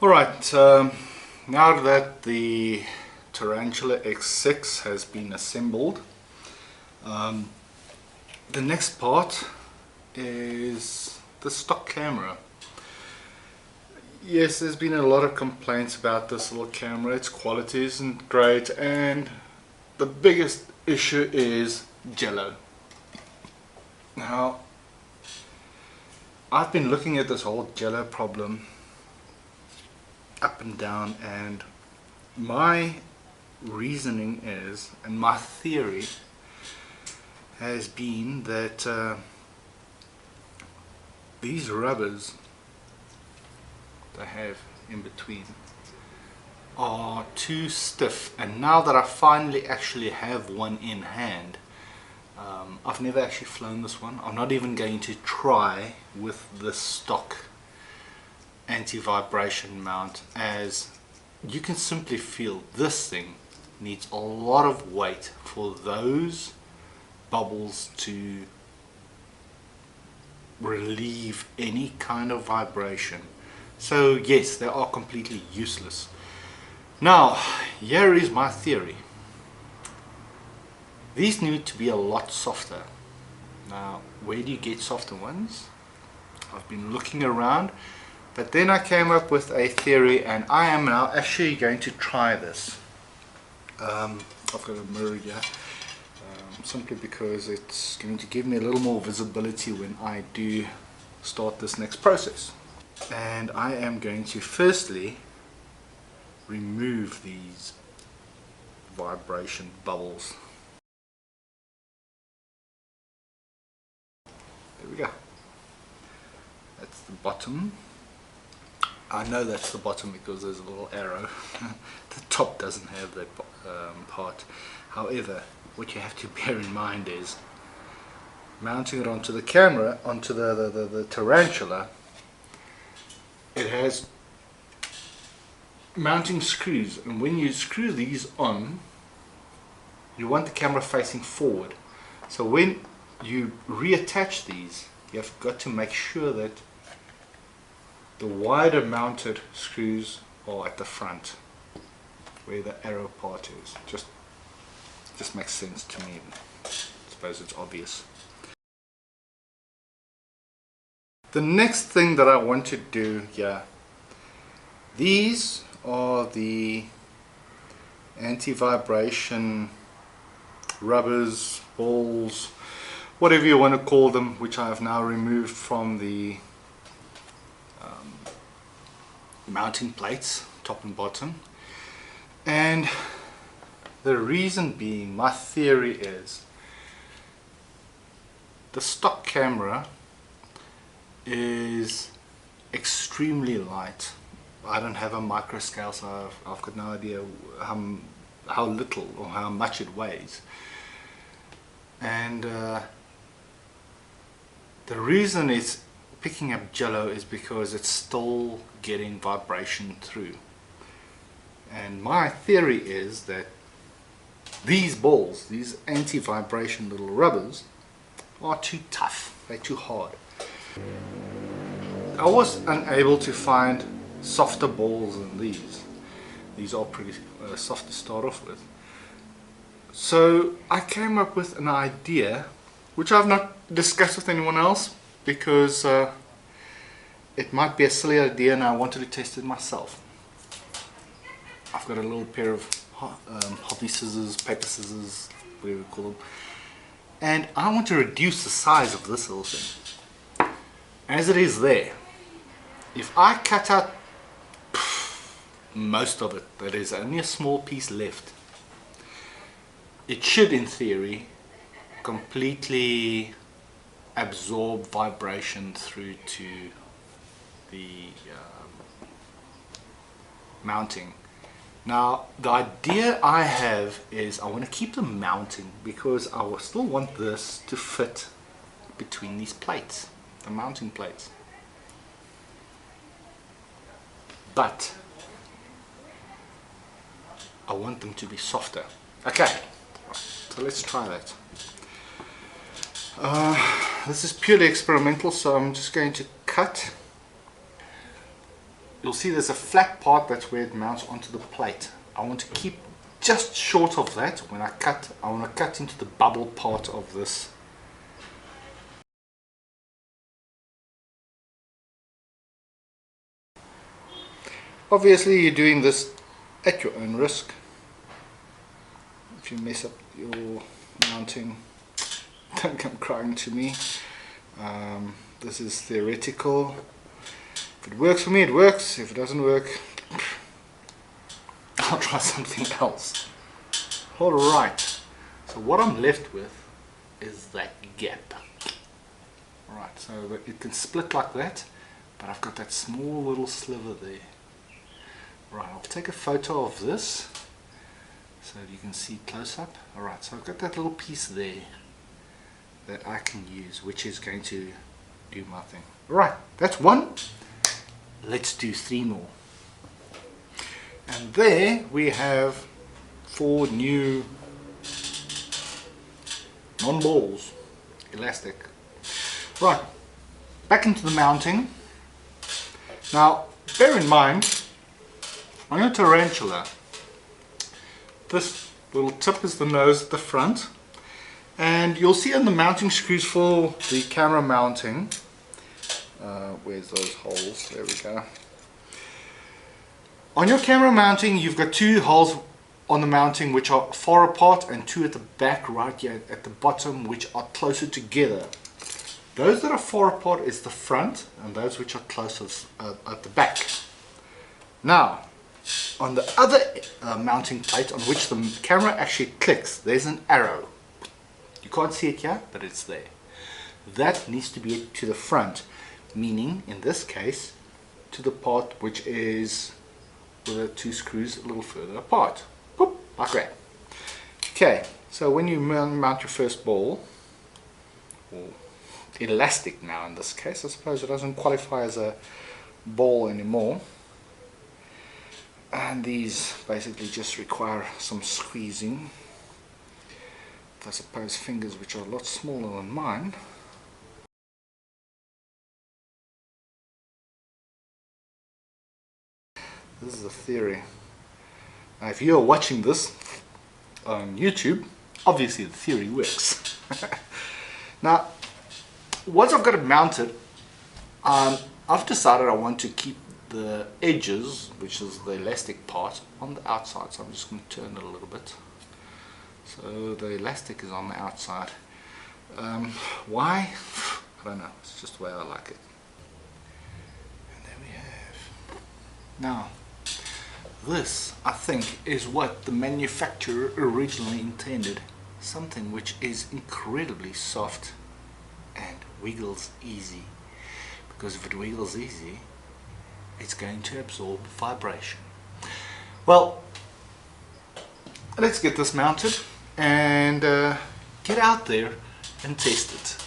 Alright, now that the Tarantula X6 has been assembled, the next part is the stock camera. Yes, there's been a lot of complaints about this little camera. Its quality isn't great, and the biggest issue is Jello. Now, I've been looking at this whole Jello problem up and down, and my reasoning is, and my theory has been that these rubbers they have in between are too stiff. And now that I finally actually have one in hand, I've never actually flown this one. I'm not even going to try with the stock anti-vibration mount, as you can simply feel this thing needs a lot of weight for those bubbles to relieve any kind of vibration. So yes, they are completely useless. Now, here is my theory. These need to be a lot softer. Now, where do you get softer ones? I've been looking around, but then I came up with a theory, and I am now actually going to try this. I've got a mirror here, simply because it's going to give me a little more visibility when I do start this next process. And I am going to firstly remove these vibration bubbles. There we go. That's the bottom. I know that's the bottom because there's a little arrow. The top doesn't have that part. However, what you have to bear in mind is mounting it onto the camera, onto the Tarantula, it has mounting screws, and when you screw these on, you want the camera facing forward. So when you reattach these, you have got to make sure that the wider mounted screws are at the front, where the arrow part is. Just makes sense to me. I suppose it's obvious. The next thing that I want to do here, these are the anti-vibration rubbers, balls, whatever you want to call them, which I have now removed from the mounting plates, top and bottom. And the reason being, my theory is, the stock camera is extremely light. I don't have a micro scale, so I've got no idea how little or how much it weighs. And the reason it's picking up Jello is because it's still getting vibration through. And my theory is that these balls, these anti-vibration little rubbers, are too tough, they're too hard. I was unable to find softer balls than these. These are pretty soft to start off with. So I came up with an idea, which I've not discussed with anyone else, because it might be a silly idea and I wanted to test it myself. I've got a little pair of hobby scissors, paper scissors, whatever you call them, and I want to reduce the size of this little thing. As it is there, if I cut out most of it, that is only a small piece left, it should, in theory, completely absorb vibration through to the mounting. Now, the idea I have is I want to keep the mounting because I will still want this to fit between these plates, the mounting plates. But I want them to be softer. Okay, so let's try that. This is purely experimental, so I'm just going to cut you'll see there's a flat part, that's where it mounts onto the plate. I want to keep just short of that. When I cut, I want to cut into the bubble part of this. Obviously you're doing this at your own risk. If you mess up your mounting, don't come crying to me. This is theoretical. If it works for me, it works. If it doesn't work, I'll try something else. Alright, so what I'm left with is that gap. Alright, so it can split like that, but I've got that small little sliver there. Right, I'll take a photo of this so you can see close up. Alright, so I've got that little piece there that I can use, which is going to do my thing. Right, that's one. Let's do 3 more. And there we have 4 new non-balls, elastic. Right, back into the mounting. Now, bear in mind, on your Tarantula, this little tip is the nose at the front, and you'll see on the mounting screws for the camera mounting, where's those holes? There we go. On your camera mounting, you've got 2 holes on the mounting which are far apart, and 2 at the back right here at the bottom which are closer together. Those that are far apart is the front, and those which are closest at the back. Now, on the other mounting plate on which the camera actually clicks, there's an arrow. You can't see it here, but it's there. That needs to be to the front, meaning in this case to the part which is with the 2 screws a little further apart. Boop, like that. Okay, so when you mount your first ball, or elastic now in this case, I suppose it doesn't qualify as a ball anymore. And these basically just require some squeezing. I suppose fingers which are a lot smaller than mine. This is a theory. Now if you're watching this on YouTube, obviously the theory works. Now, once I've got it mounted, I've decided I want to keep the edges, which is the elastic part, on the outside. So I'm just going to turn it a little bit. So the elastic is on the outside. Why? I don't know. It's just the way I like it. And there we have. Now, this, I think, is what the manufacturer originally intended. Something which is incredibly soft and wiggles easy. Because if it wiggles easy, it's going to absorb vibration. Well, let's get this mounted and get out there and test it.